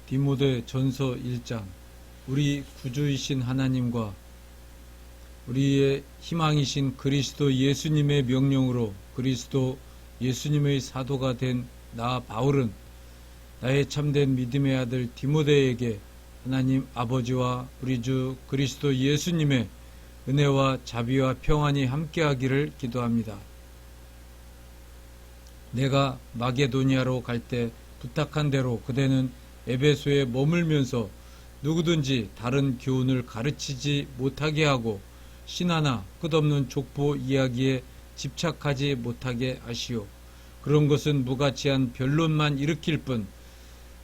디모데 전서 1장. 우리 구주이신 하나님과 우리의 희망이신 그리스도 예수님의 명령으로 그리스도 예수님의 사도가 된 나 바울은 나의 참된 믿음의 아들 디모데에게 하나님 아버지와 우리 주 그리스도 예수님의 은혜와 자비와 평안이 함께하기를 기도합니다. 내가 마게도니아로 갈 때 부탁한 대로 그대는 에베소에 머물면서 누구든지 다른 교훈을 가르치지 못하게 하고 신하나 끝없는 족보 이야기에 집착하지 못하게 하시오. 그런 것은 무가치한 변론만 일으킬 뿐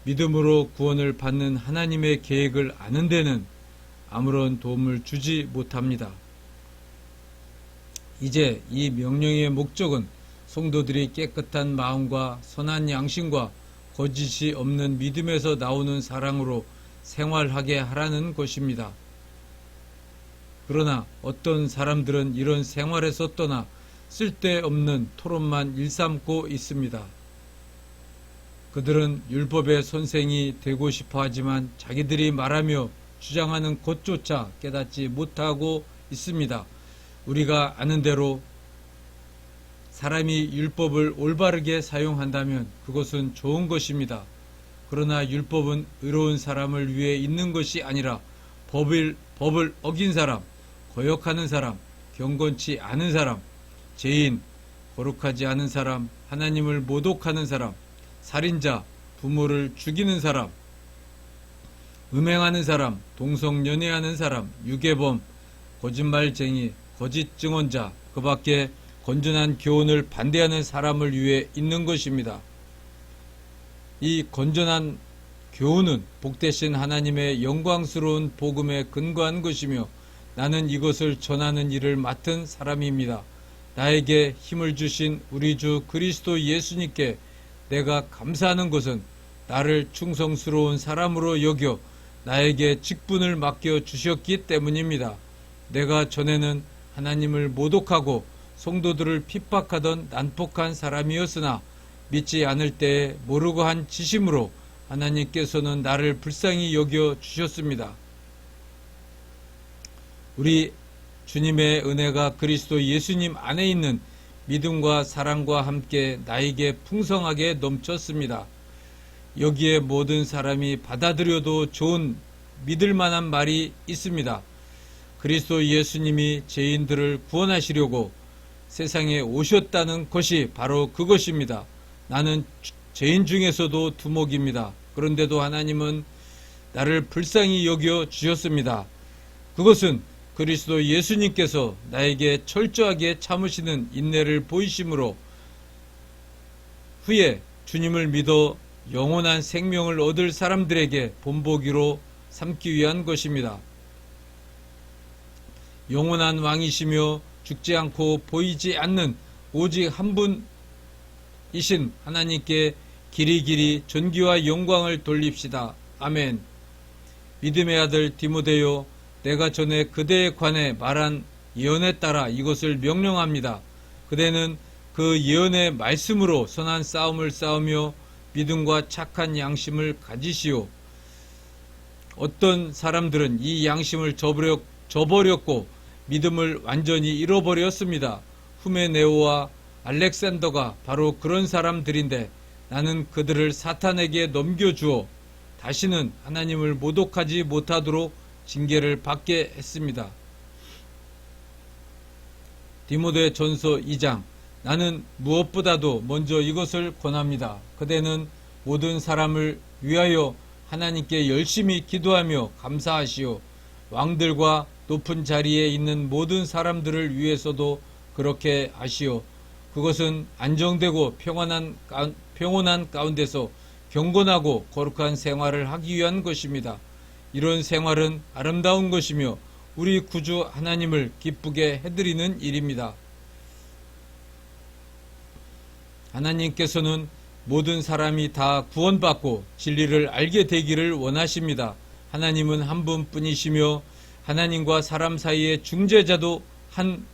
믿음으로 구원을 받는 하나님의 계획을 아는 데는 아무런 도움을 주지 못합니다. 이제 이 명령의 목적은 성도들이 깨끗한 마음과 선한 양심과 거짓이 없는 믿음에서 나오는 사랑으로 생활하게 하라는 것입니다. 그러나 어떤 사람들은 이런 생활에서 떠나 쓸데없는 토론만 일삼고 있습니다. 그들은 율법의 선생이 되고 싶어 하지만 자기들이 말하며 주장하는 것조차 깨닫지 못하고 있습니다. 우리가 아는 대로 사람이 율법을 올바르게 사용한다면 그것은 좋은 것입니다. 그러나 율법은 의로운 사람을 위해 있는 것이 아니라 법을 어긴 사람, 거역하는 사람, 경건치 않은 사람, 죄인, 거룩하지 않은 사람, 하나님을 모독하는 사람, 살인자, 부모를 죽이는 사람, 음행하는 사람, 동성연애하는 사람, 유괴범, 거짓말쟁이, 거짓 증언자, 그 밖에 건전한 교훈을 반대하는 사람을 위해 있는 것입니다. 이 건전한 교훈은 복되신 하나님의 영광스러운 복음에 근거한 것이며 나는 이것을 전하는 일을 맡은 사람입니다. 나에게 힘을 주신 우리 주 그리스도 예수님께 내가 감사하는 것은 나를 충성스러운 사람으로 여겨 나에게 직분을 맡겨 주셨기 때문입니다. 내가 전에는 하나님을 모독하고 성도들을 핍박하던 난폭한 사람이었으나 믿지 않을 때에 모르고 한 지심으로 하나님께서는 나를 불쌍히 여겨 주셨습니다. 우리 주님의 은혜가 그리스도 예수님 안에 있는 믿음과 사랑과 함께 나에게 풍성하게 넘쳤습니다. 여기에 모든 사람이 받아들여도 좋은 믿을 만한 말이 있습니다. 그리스도 예수님이 죄인들을 구원하시려고 세상에 오셨다는 것이 바로 그것입니다. 나는 죄인 중에서도 두목입니다. 그런데도 하나님은 나를 불쌍히 여겨 주셨습니다. 그것은 그리스도 예수님께서 나에게 철저하게 참으시는 인내를 보이심으로 후에 주님을 믿어 영원한 생명을 얻을 사람들에게 본보기로 삼기 위한 것입니다. 영원한 왕이시며 죽지 않고 보이지 않는 오직 한 분이신 하나님께 길이길이 존귀와 영광을 돌립시다. 아멘. 믿음의 아들 디모데요, 내가 전에 그대에 관해 말한 예언에 따라 이것을 명령합니다. 그대는 그 예언의 말씀으로 선한 싸움을 싸우며 믿음과 착한 양심을 가지시오. 어떤 사람들은 이 양심을 저버렸고 믿음을 완전히 잃어버렸습니다. 후메네오와 알렉산더가 바로 그런 사람들인데 나는 그들을 사탄에게 넘겨주어 다시는 하나님을 모독하지 못하도록 징계를 받게 했습니다. 디모데 전서 2장. 나는 무엇보다도 먼저 이것을 권합니다. 그대는 모든 사람을 위하여 하나님께 열심히 기도하며 감사하시오. 왕들과 높은 자리에 있는 모든 사람들을 위해서도 그렇게 하시오. 그것은 안정되고 평온한 가운데서 경건하고 거룩한 생활을 하기 위한 것입니다. 이런 생활은 아름다운 것이며 우리 구주 하나님을 기쁘게 해드리는 일입니다. 하나님께서는 모든 사람이 다 구원받고 진리를 알게 되기를 원하십니다. 하나님은 한 분뿐이시며 하나님과 사람 사이의 중재자도 한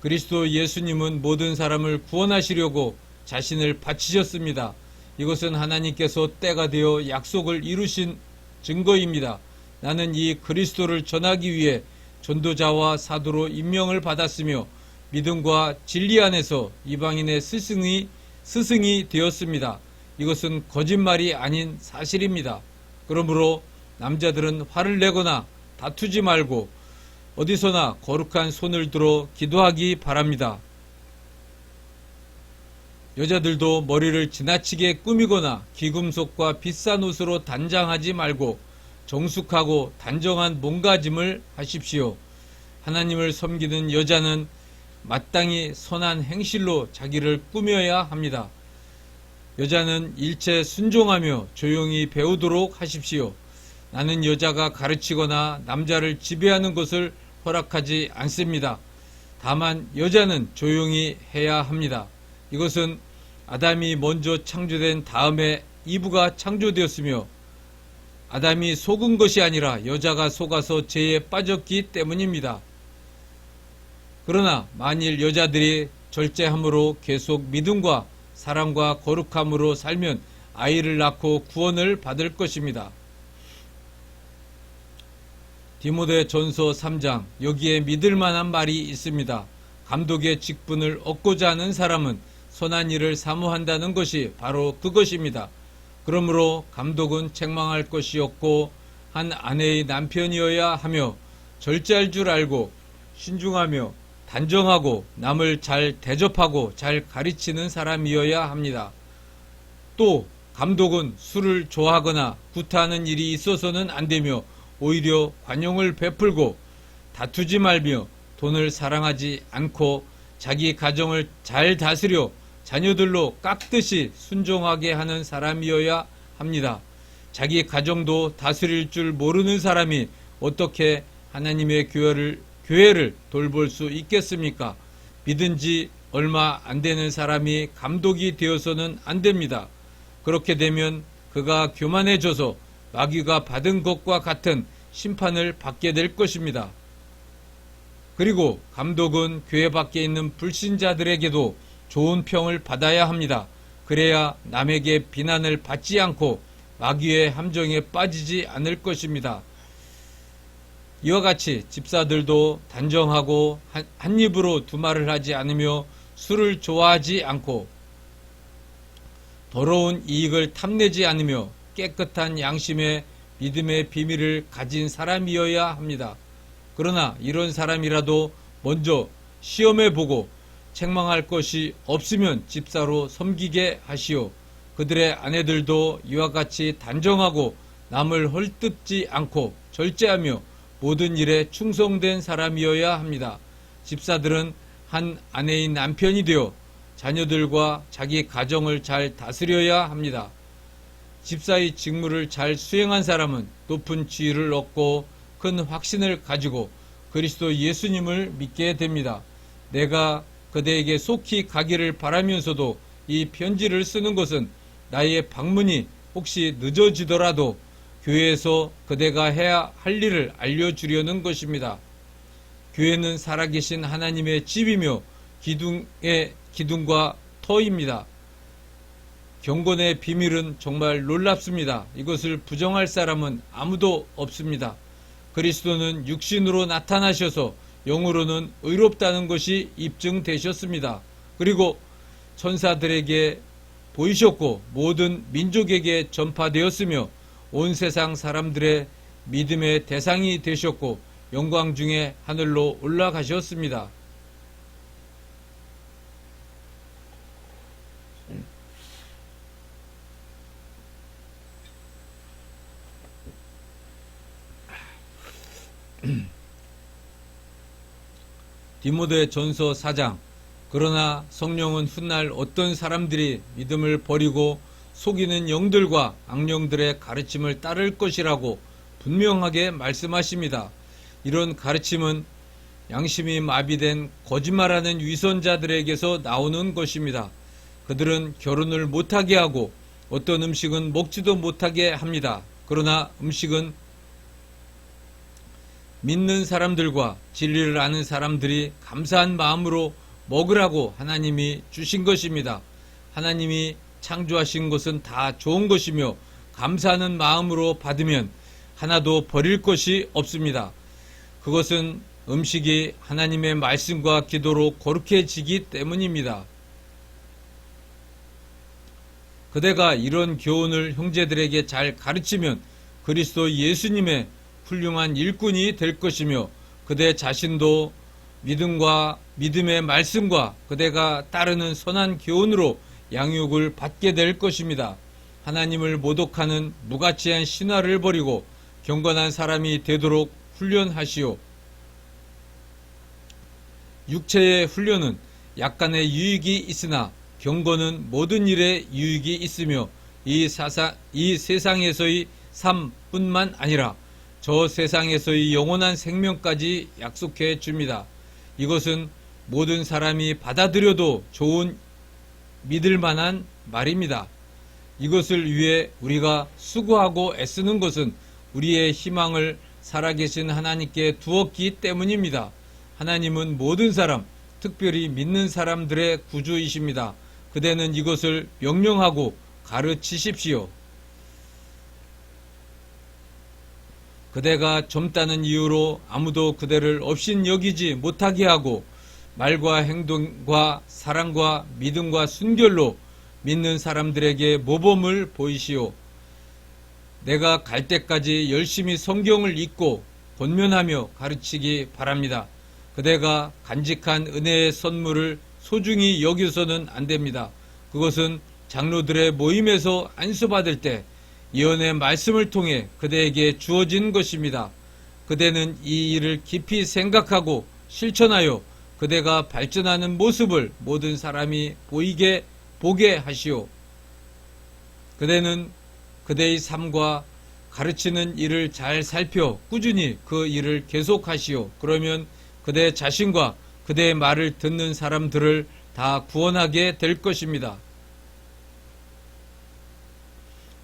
그리스도 예수님은 모든 사람을 구원하시려고 자신을 바치셨습니다. 이것은 하나님께서 때가 되어 약속을 이루신 증거입니다. 나는 이 그리스도를 전하기 위해 전도자와 사도로 임명을 받았으며 믿음과 진리 안에서 이방인의 스승이 되었습니다. 이것은 거짓말이 아닌 사실입니다. 그러므로 남자들은 화를 내거나 다투지 말고 어디서나 거룩한 손을 들어 기도하기 바랍니다. 여자들도 머리를 지나치게 꾸미거나 귀금속과 비싼 옷으로 단장하지 말고 정숙하고 단정한 몸가짐을 하십시오. 하나님을 섬기는 여자는 마땅히 선한 행실로 자기를 꾸며야 합니다. 여자는 일체 순종하며 조용히 배우도록 하십시오. 나는 여자가 가르치거나 남자를 지배하는 것을 허락하지 않습니다. 다만 여자는 조용히 해야 합니다. 이것은 아담이 먼저 창조된 다음에 이브가 창조되었으며 아담이 속은 것이 아니라 여자가 속아서 죄에 빠졌기 때문입니다. 그러나 만일 여자들이 절제함으로 계속 믿음과 사랑과 거룩함으로 살면 아이를 낳고 구원을 받을 것입니다. 디모데 전서 3장, 여기에 믿을 만한 말이 있습니다. 감독의 직분을 얻고자 하는 사람은 선한 일을 사모한다는 것이 바로 그것입니다. 그러므로 감독은 책망할 것이 없고 한 아내의 남편이어야 하며 절제할 줄 알고 신중하며 단정하고 남을 잘 대접하고 잘 가르치는 사람이어야 합니다. 또 감독은 술을 좋아하거나 구타하는 일이 있어서는 안 되며 오히려 관용을 베풀고 다투지 말며 돈을 사랑하지 않고 자기 가정을 잘 다스려 자녀들로 깍듯이 순종하게 하는 사람이어야 합니다. 자기 가정도 다스릴 줄 모르는 사람이 어떻게 하나님의 교회를 돌볼 수 있겠습니까? 믿은 지 얼마 안 되는 사람이 감독이 되어서는 안 됩니다. 그렇게 되면 그가 교만해져서 마귀가 받은 것과 같은 심판을 받게 될 것입니다. 그리고 감독은 교회 밖에 있는 불신자들에게도 좋은 평을 받아야 합니다. 그래야 남에게 비난을 받지 않고 마귀의 함정에 빠지지 않을 것입니다. 이와 같이 집사들도 단정하고 한 입으로 두 말을 하지 않으며 술을 좋아하지 않고 더러운 이익을 탐내지 않으며 깨끗한 양심의 믿음의 비밀을 가진 사람이어야 합니다. 그러나 이런 사람이라도 먼저 시험해보고 책망할 것이 없으면 집사로 섬기게 하시오. 그들의 아내들도 이와 같이 단정하고 남을 헐뜯지 않고 절제하며 모든 일에 충성된 사람이어야 합니다. 집사들은 한 아내의 남편이 되어 자녀들과 자기 가정을 잘 다스려야 합니다. 집사의 직무를 잘 수행한 사람은 높은 지위를 얻고 큰 확신을 가지고 그리스도 예수님을 믿게 됩니다. 내가 그대에게 속히 가기를 바라면서도 이 편지를 쓰는 것은 나의 방문이 혹시 늦어지더라도 교회에서 그대가 해야 할 일을 알려주려는 것입니다. 교회는 살아계신 하나님의 집이며 기둥과 터입니다. 경건의 비밀은 정말 놀랍습니다. 이것을 부정할 사람은 아무도 없습니다. 그리스도는 육신으로 나타나셔서 영으로는 의롭다는 것이 입증되셨습니다. 그리고 천사들에게 보이셨고 모든 민족에게 전파되었으며 온 세상 사람들의 믿음의 대상이 되셨고 영광 중에 하늘로 올라가셨습니다. 디모데 전서 4장. 그러나 성령은 훗날 어떤 사람들이 믿음을 버리고 속이는 영들과 악령들의 가르침을 따를 것이라고 분명하게 말씀하십니다. 이런 가르침은 양심이 마비된 거짓말하는 위선자들에게서 나오는 것입니다. 그들은 결혼을 못하게 하고 어떤 음식은 먹지도 못하게 합니다. 그러나 음식은 믿는 사람들과 진리를 아는 사람들이 감사한 마음으로 먹으라고 하나님이 주신 것입니다. 하나님이 창조하신 것은 다 좋은 것이며 감사하는 마음으로 받으면 하나도 버릴 것이 없습니다. 그것은 음식이 하나님의 말씀과 기도로 거룩해지기 때문입니다. 그대가 이런 교훈을 형제들에게 잘 가르치면 그리스도 예수님의 훌륭한 일꾼이 될 것이며 그대 자신도 믿음과 믿음의 말씀과 그대가 따르는 선한 교훈으로 양육을 받게 될 것입니다. 하나님을 모독하는 무가치한 신화를 버리고 경건한 사람이 되도록 훈련하시오. 육체의 훈련은 약간의 유익이 있으나 경건은 모든 일에 유익이 있으며 이 세상에서의 삶뿐만 아니라 저 세상에서의 영원한 생명까지 약속해 줍니다. 이것은 모든 사람이 받아들여도 좋은 믿을 만한 말입니다. 이것을 위해 우리가 수고하고 애쓰는 것은 우리의 희망을 살아계신 하나님께 두었기 때문입니다. 하나님은 모든 사람, 특별히 믿는 사람들의 구주이십니다. 그대는 이것을 명령하고 가르치십시오. 그대가 젊다는 이유로 아무도 그대를 업신 여기지 못하게 하고 말과 행동과 사랑과 믿음과 순결로 믿는 사람들에게 모범을 보이시오. 내가 갈 때까지 열심히 성경을 읽고 권면하며 가르치기 바랍니다. 그대가 간직한 은혜의 선물을 소중히 여겨서는 안 됩니다. 그것은 장로들의 모임에서 안수받을 때 예언의 말씀을 통해 그대에게 주어진 것입니다. 그대는 이 일을 깊이 생각하고 실천하여 그대가 발전하는 모습을 모든 사람이 보게 하시오. 그대는 그대의 삶과 가르치는 일을 잘 살펴 꾸준히 그 일을 계속하시오. 그러면 그대 자신과 그대의 말을 듣는 사람들을 다 구원하게 될 것입니다.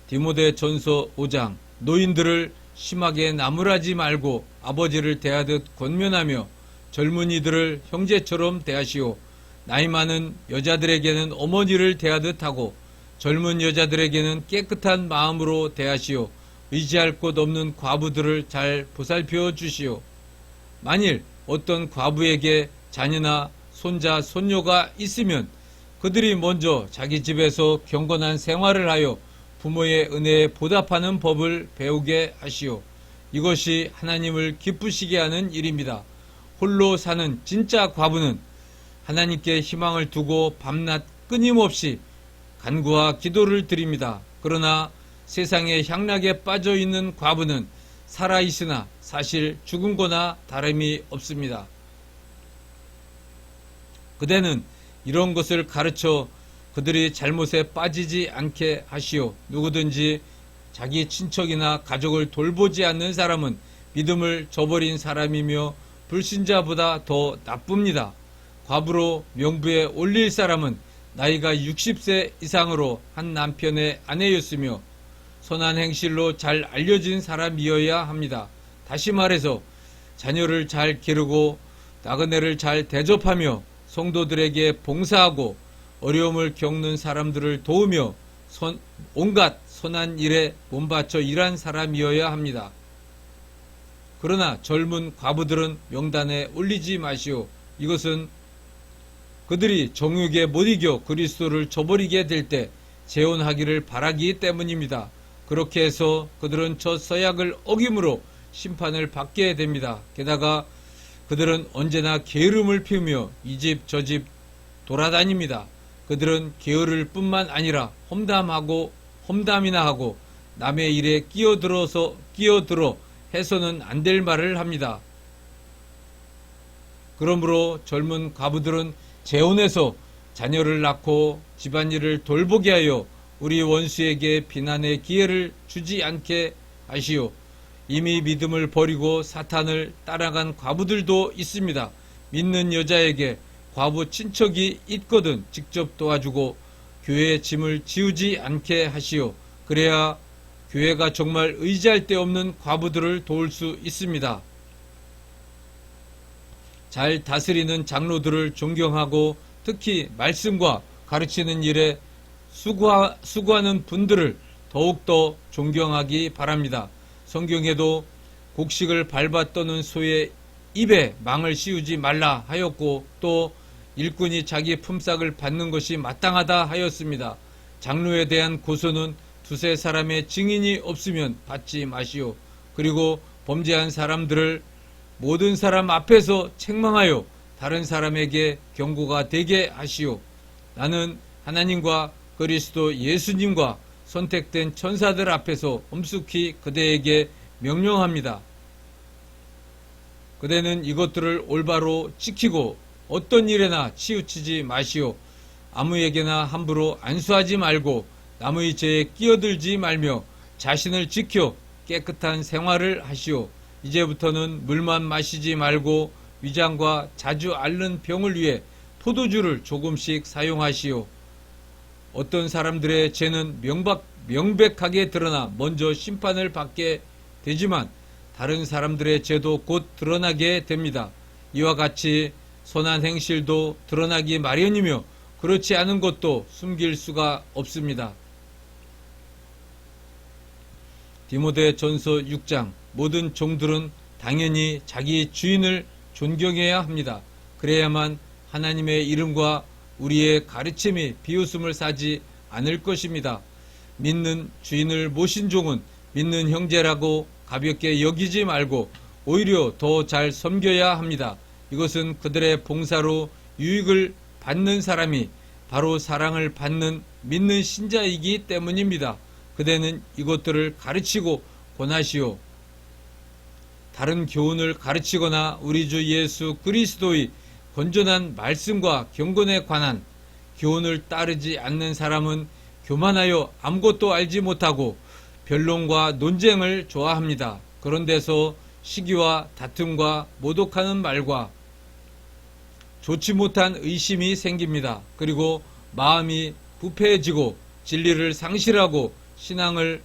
디모데전서 5장 노인들을 심하게 나무라지 말고 아버지를 대하듯 권면하며 젊은이들을 형제처럼 대하시오. 나이 많은 여자들에게는 어머니를 대하듯 하고 젊은 여자들에게는 깨끗한 마음으로 대하시오. 의지할 곳 없는 과부들을 잘 보살펴 주시오. 만일 어떤 과부에게 자녀나 손자, 손녀가 있으면 그들이 먼저 자기 집에서 경건한 생활을 하여 부모의 은혜에 보답하는 법을 배우게 하시오. 이것이 하나님을 기쁘시게 하는 일입니다. 홀로 사는 진짜 과부는 하나님께 희망을 두고 밤낮 끊임없이 간구와 기도를 드립니다. 그러나 세상의 향락에 빠져 있는 과부는 살아있으나 사실 죽은 거나 다름이 없습니다. 그대는 이런 것을 가르쳐 그들이 잘못에 빠지지 않게 하시오. 누구든지 자기 친척이나 가족을 돌보지 않는 사람은 믿음을 저버린 사람이며 불신자보다 더 나쁩니다. 과부로 명부에 올릴 사람은 나이가 60세 이상으로 한 남편의 아내였으며 선한 행실로 잘 알려진 사람이어야 합니다. 다시 말해서 자녀를 잘 기르고 나그네를 잘 대접하며 성도들에게 봉사하고 어려움을 겪는 사람들을 도우며 온갖 선한 일에 몸바쳐 일한 사람이어야 합니다. 그러나 젊은 과부들은 명단에 올리지 마시오. 이것은 그들이 정욕에 못 이겨 그리스도를 저버리게 될 때 재혼하기를 바라기 때문입니다. 그렇게 해서 그들은 첫 서약을 어김으로 심판을 받게 됩니다. 게다가 그들은 언제나 게으름을 피우며 이 집 저 집 돌아다닙니다. 그들은 게으를 뿐만 아니라 험담이나 하고 남의 일에 끼어들어 해서는 안 될 말을 합니다. 그러므로 젊은 과부들은 재혼해서 자녀를 낳고 집안일을 돌보게 하여 우리 원수에게 비난의 기회를 주지 않게 하시오. 이미 믿음을 버리고 사탄을 따라간 과부들도 있습니다. 믿는 여자에게 과부 친척이 있거든 직접 도와주고 교회의 짐을 지우지 않게 하시오. 그래야 교회가 정말 의지할 데 없는 과부들을 도울 수 있습니다. 잘 다스리는 장로들을 존경하고 특히 말씀과 가르치는 일에 수고하는 분들을 더욱더 존경하기 바랍니다. 성경에도 곡식을 밟아 떠는 소의 입에 망을 씌우지 말라 하였고 또 일꾼이 자기 품삯을 받는 것이 마땅하다 하였습니다. 장로에 대한 고소는 두세 사람의 증인이 없으면 받지 마시오. 그리고 범죄한 사람들을 모든 사람 앞에서 책망하여 다른 사람에게 경고가 되게 하시오. 나는 하나님과 그리스도 예수님과 선택된 천사들 앞에서 엄숙히 그대에게 명령합니다. 그대는 이것들을 올바로 지키고 어떤 일에나 치우치지 마시오. 아무에게나 함부로 안수하지 말고 남의 죄에 끼어들지 말며 자신을 지켜 깨끗한 생활을 하시오. 이제부터는 물만 마시지 말고 위장과 자주 앓는 병을 위해 포도주를 조금씩 사용하시오. 어떤 사람들의 죄는 명백하게 드러나 먼저 심판을 받게 되지만 다른 사람들의 죄도 곧 드러나게 됩니다. 이와 같이 선한 행실도 드러나기 마련이며 그렇지 않은 것도 숨길 수가 없습니다. 디모데전서 6장 모든 종들은 당연히 자기 주인을 존경해야 합니다. 그래야만 하나님의 이름과 우리의 가르침이 비웃음을 사지 않을 것입니다. 믿는 주인을 모신 종은 믿는 형제라고 가볍게 여기지 말고 오히려 더 잘 섬겨야 합니다. 이것은 그들의 봉사로 유익을 받는 사람이 바로 사랑을 받는 믿는 신자이기 때문입니다. 그대는 이것들을 가르치고 권하시오. 다른 교훈을 가르치거나 우리 주 예수 그리스도의 건전한 말씀과 경건에 관한 교훈을 따르지 않는 사람은 교만하여 아무것도 알지 못하고 변론과 논쟁을 좋아합니다. 그런 데서 시기와 다툼과 모독하는 말과 좋지 못한 의심이 생깁니다. 그리고 마음이 부패해지고 진리를 상실하고 신앙을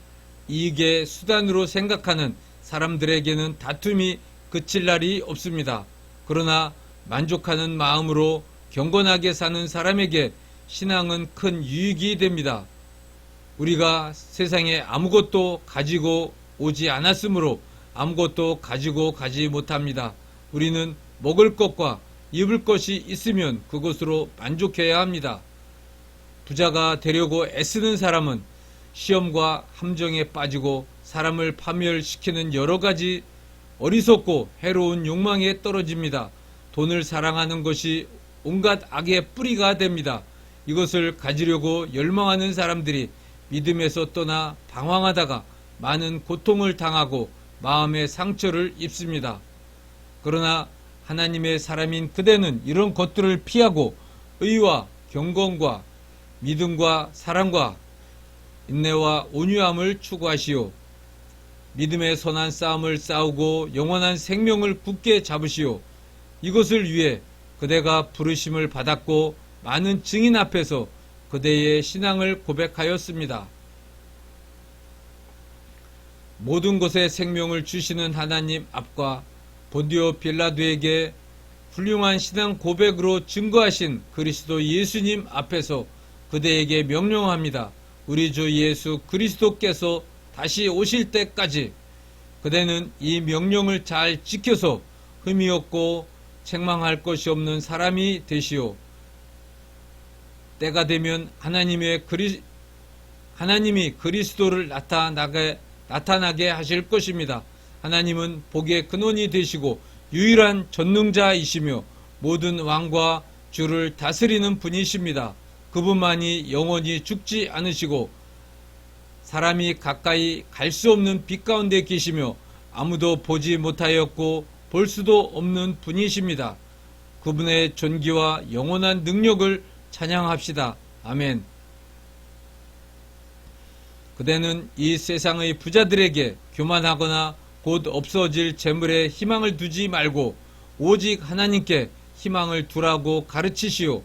이익의 수단으로 생각하는 사람들에게는 다툼이 그칠 날이 없습니다. 그러나 만족하는 마음으로 경건하게 사는 사람에게 신앙은 큰 유익이 됩니다. 우리가 세상에 아무것도 가지고 오지 않았으므로 아무것도 가지고 가지 못합니다. 우리는 먹을 것과 입을 것이 있으면 그것으로 만족해야 합니다. 부자가 되려고 애쓰는 사람은 시험과 함정에 빠지고 사람을 파멸시키는 여러 가지 어리석고 해로운 욕망에 떨어집니다. 돈을 사랑하는 것이 온갖 악의 뿌리가 됩니다. 이것을 가지려고 열망하는 사람들이 믿음에서 떠나 방황하다가 많은 고통을 당하고 마음의 상처를 입습니다. 그러나 하나님의 사람인 그대는 이런 것들을 피하고 의와 경건과 믿음과 사랑과 인내와 온유함을 추구하시오. 믿음의 선한 싸움을 싸우고 영원한 생명을 굳게 잡으시오. 이것을 위해 그대가 부르심을 받았고 많은 증인 앞에서 그대의 신앙을 고백하였습니다. 모든 것에 생명을 주시는 하나님 앞과 본디오 빌라도에게 훌륭한 신앙 고백으로 증거하신 그리스도 예수님 앞에서 그대에게 명령합니다. 우리 주 예수 그리스도께서 다시 오실 때까지 그대는 이 명령을 잘 지켜서 흠이 없고 책망할 것이 없는 사람이 되시오. 때가 되면 하나님이 그리스도를 나타나게 하실 것입니다. 하나님은 복의 근원이 되시고 유일한 전능자이시며 모든 왕과 주를 다스리는 분이십니다. 그분만이 영원히 죽지 않으시고 사람이 가까이 갈 수 없는 빛 가운데 계시며 아무도 보지 못하였고 볼 수도 없는 분이십니다. 그분의 존귀와 영원한 능력을 찬양합시다. 아멘. 그대는 이 세상의 부자들에게 교만하거나 곧 없어질 재물에 희망을 두지 말고 오직 하나님께 희망을 두라고 가르치시오.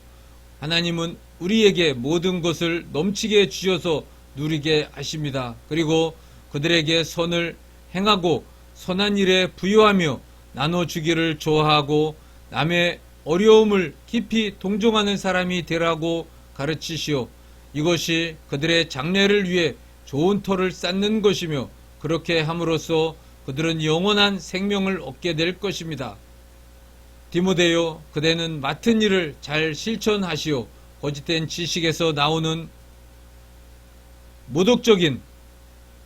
하나님은 우리에게 모든 것을 넘치게 주셔서 누리게 하십니다. 그리고 그들에게 선을 행하고 선한 일에 부유하며 나눠주기를 좋아하고 남의 어려움을 깊이 동정하는 사람이 되라고 가르치시오. 이것이 그들의 장래를 위해 좋은 터를 쌓는 것이며 그렇게 함으로써 그들은 영원한 생명을 얻게 될 것입니다. 디모데요, 그대는 맡은 일을 잘 실천하시오. 거짓된 지식에서 나오는 모독적인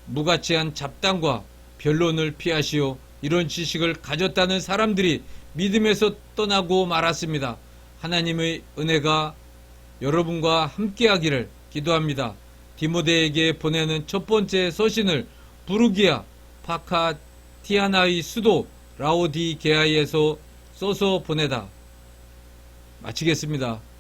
무가치한 잡담과 변론을 피하시오. 이런 지식을 가졌다는 사람들이 믿음에서 떠나고 말았습니다. 하나님의 은혜가 여러분과 함께하기를 기도합니다. 디모데에게 보내는 첫 번째 서신을 부르기아 파카티아나의 수도 라오디게아에서 써서 보내다. 마치겠습니다.